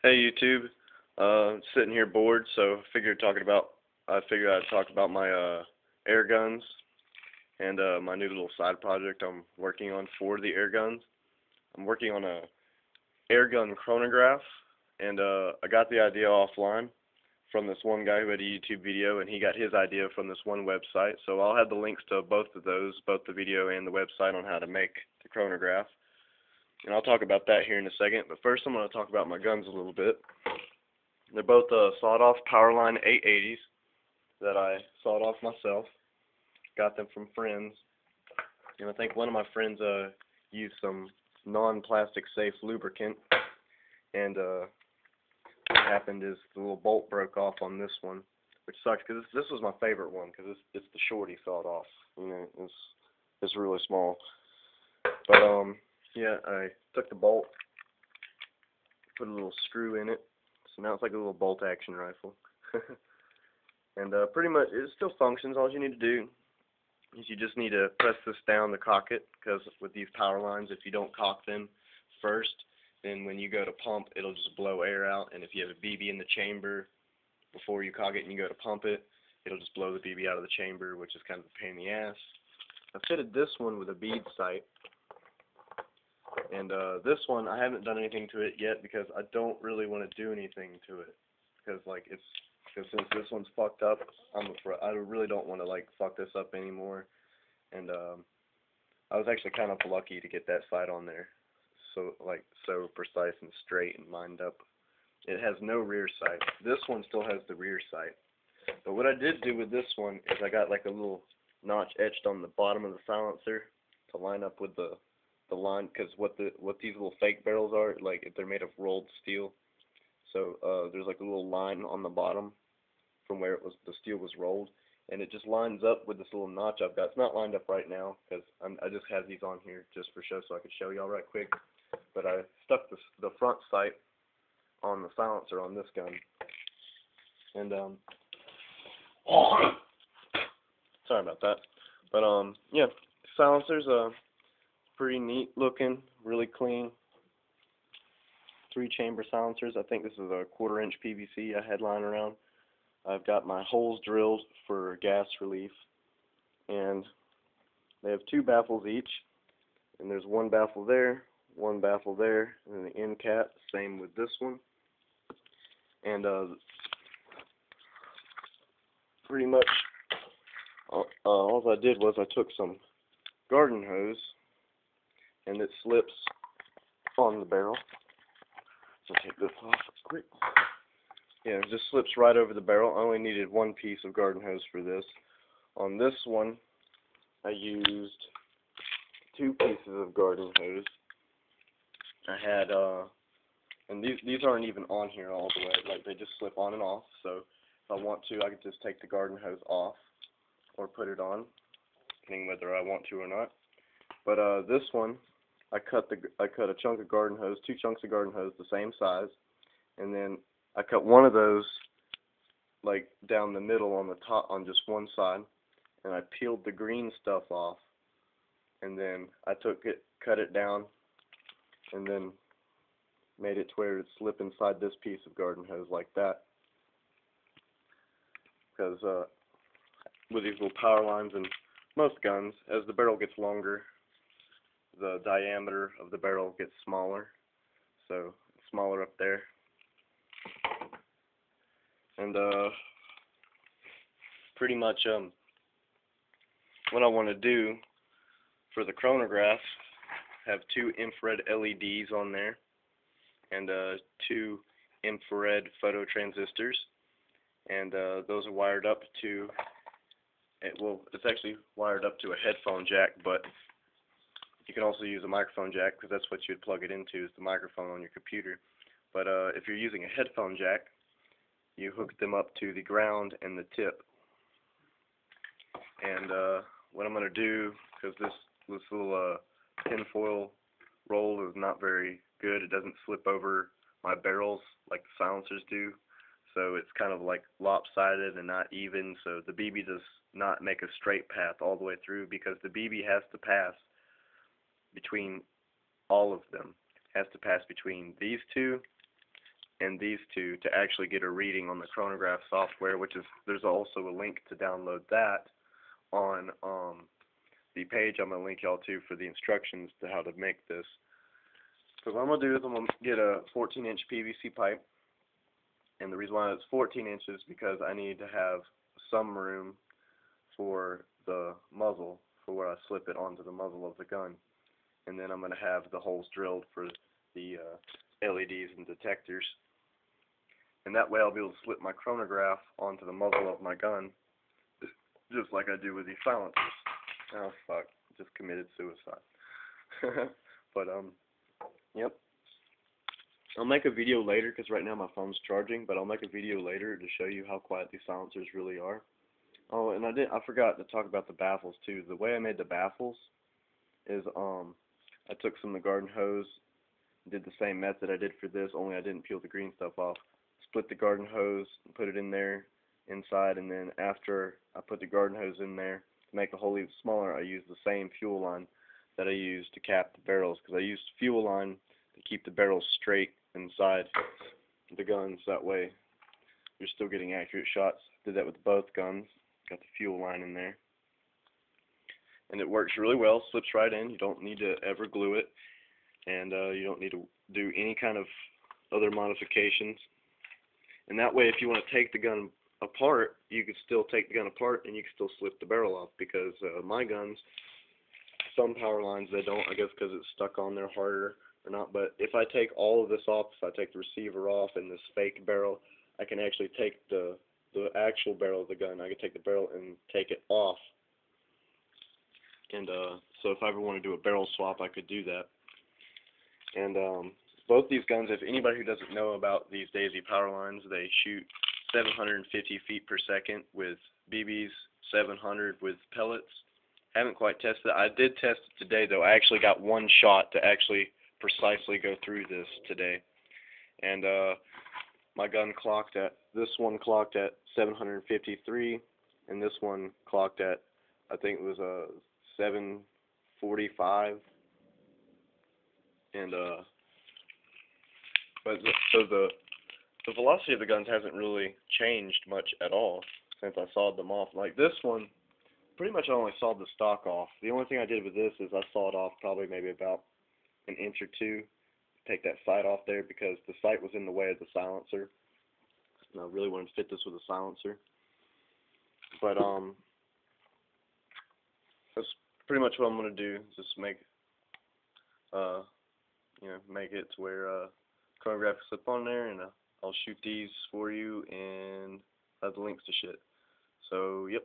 Hey YouTube, sitting here bored, so I figured I'd talk about my air guns and my new little side project I'm working on for the air guns. I'm working on a air gun chronograph, and I got the idea offline from this one guy who had a YouTube video, and he got his idea from this one website. So I'll have the links to both of those, both the video and the website on how to make the chronograph. And I'll talk about that here in a second, but first I'm going to talk about my guns a little bit. They're both sawed-off powerline 880s that I sawed off myself. Got them from friends, and I think one of my friends used some non-plastic safe lubricant, and what happened is the little bolt broke off on this one, which sucks because this was my favorite one because it's the short he sawed off. You know, it's really small, but yeah, I took the bolt, put a little screw in it. So now it's like a little bolt action rifle. And pretty much it still functions. All you need to do is you just need to press this down to cock it, because with these power lines, if you don't cock them first, then when you go to pump, it'll just blow air out. And if you have a BB in the chamber before you cock it and you go to pump it, it'll just blow the BB out of the chamber, which is kind of a pain in the ass. I fitted this one with a bead sight. And this one, I haven't done anything to it yet because I don't really want to do anything to it. Because since this one's fucked up, I really don't want to like fuck this up anymore. And I was actually kind of lucky to get that sight on there, so precise and straight and lined up. It has no rear sight. This one still has the rear sight. But what I did do with this one is I got like a little notch etched on the bottom of the silencer to line up with the line, because what these little fake barrels are, like, they're made of rolled steel. So there's like a little line on the bottom from where the steel was rolled, and it just lines up with this little notch I've got. It's not lined up right now because I just have these on here just for show, so I could show y'all right quick. But I stuck the front sight on the silencer on this gun, and sorry about that. But yeah, silencer's pretty neat looking, really clean. 3-chamber silencers. I think this is a 1/4-inch PVC I had lying around. I've got my holes drilled for gas relief, and they have 2 baffles each, and there's 1 baffle there, 1 baffle there, and then the end cap, same with this one. And pretty much all I did was I took some garden hose, and it slips on the barrel. So take this off quick. Yeah, it just slips right over the barrel. I only needed 1 piece of garden hose for this. On this one, I used 2 pieces of garden hose. I had, and these aren't even on here all the way. Like, they just slip on and off. So if I want to, I could just take the garden hose off or put it on, depending whether I want to or not. But this one, I cut a chunk of garden hose, 2 chunks of garden hose, the same size, and then I cut one of those like down the middle on the top, on just one side, and I peeled the green stuff off, and then I cut it down, and then made it to where it'd slip inside this piece of garden hose like that. Because with these little power lines and most guns, as the barrel gets longer, the diameter of the barrel gets smaller, so it's smaller up there. And pretty much what I want to do for the chronograph, have 2 infrared LEDs on there, and 2 infrared photo transistors, and those are wired up to, it's actually wired up to a headphone jack, but you can also use a microphone jack, because that's what you'd plug it into, is the microphone on your computer. But if you're using a headphone jack, you hook them up to the ground and the tip. And what I'm going to do, because this little tinfoil roll is not very good, it doesn't slip over my barrels like the silencers do, so it's kind of like lopsided and not even, so the BB does not make a straight path all the way through, because the BB has to pass between all of them. It has to pass between these 2 and these two to actually get a reading on the chronograph software, which is, there's also a link to download that on the page I'm going to link y'all to for the instructions to how to make this. So what I'm going to do is I'm going to get a 14-inch PVC pipe, and the reason why it's 14 inches is because I need to have some room for the muzzle, for where I slip it onto the muzzle of the gun. And then I'm going to have the holes drilled for the LEDs and detectors. And that way I'll be able to slip my chronograph onto the muzzle of my gun, just like I do with these silencers. Oh fuck, just committed suicide. But yep. I'll make a video later, because right now my phone's charging, but I'll make a video later to show you how quiet these silencers really are. Oh, and I forgot to talk about the baffles too. The way I made the baffles is I took some of the garden hose, did the same method I did for this, only I didn't peel the green stuff off. Split the garden hose, put it in there inside, and then after I put the garden hose in there to make the hole even smaller, I used the same fuel line that I used to cap the barrels, because I used fuel line to keep the barrels straight inside the guns. That way you're still getting accurate shots. Did that with both guns. Got the fuel line in there, and it works really well. Slips right in. You don't need to ever glue it, and you don't need to do any kind of other modifications. And that way, if you want to take the gun apart, you can still take the gun apart and you can still slip the barrel off, because my guns, some power lines, they don't, I guess because it's stuck on there harder or not, but if I take all of this off, if I take the receiver off and this fake barrel, I can actually take the actual barrel of the gun, I can take the barrel and take it off. And so if I ever want to do a barrel swap, I could do that. And both these guns, if anybody who doesn't know about these Daisy power lines, they shoot 750 feet per second with BBs, 700 with pellets. Haven't quite tested it. I did test it today, though. I actually got one shot to actually precisely go through this today. And my gun clocked at, this one clocked at 753, and this one clocked at, I think it was 745. And so the velocity of the guns hasn't really changed much at all since I sawed them off. Like this one, pretty much I only sawed the stock off. The only thing I did with this is I sawed off probably maybe about an inch or two to take that sight off there, because the sight was in the way of the silencer, and I really wanted to fit this with a silencer. But that's pretty much what I'm going to do, just make make it to where chronograph will slip on there, and I'll shoot these for you and have the links to shit. So, yep.